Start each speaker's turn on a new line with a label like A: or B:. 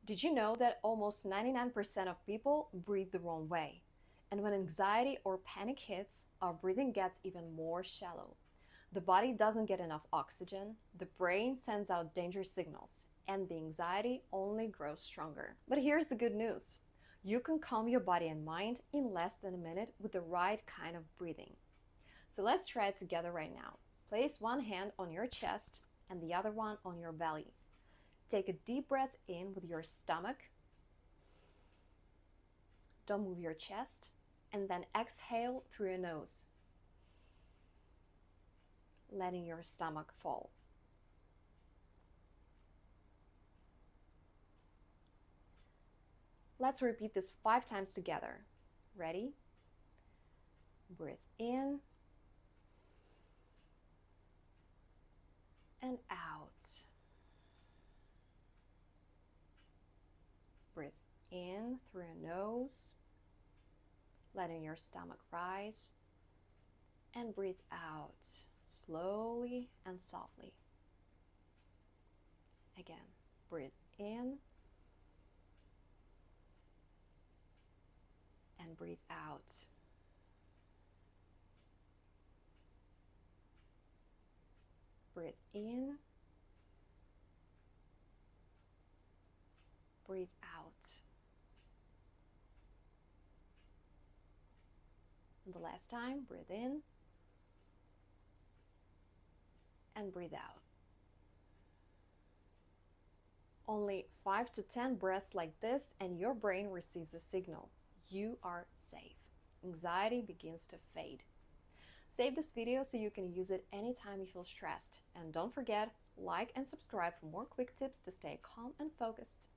A: Did you know that almost 99% of people breathe the wrong way? And when anxiety or panic hits, our breathing gets even more shallow. The body doesn't get enough oxygen, the brain sends out danger signals, and the anxiety only grows stronger. But here's the good news: you can calm your body and mind in less than a minute with the right kind of breathing. So let's try it together right now. Place one hand on your chest and the other one on your belly. Take a deep breath in with your stomach. Don't move your chest. And then exhale through your nose, letting your stomach fall. Let's repeat this 5 times together. Ready? Breathe in and out. Breathe in through your nose, letting your stomach rise, and breathe out slowly and softly. Again, breathe in and breathe out. Breathe in, breathe out. And the last time, breathe in and breathe out. Only 5 to 10 breaths like this and your brain receives a signal. You are safe. Anxiety begins to fade. Save this video so you can use it anytime you feel stressed. And don't forget, like and subscribe for more quick tips to stay calm and focused.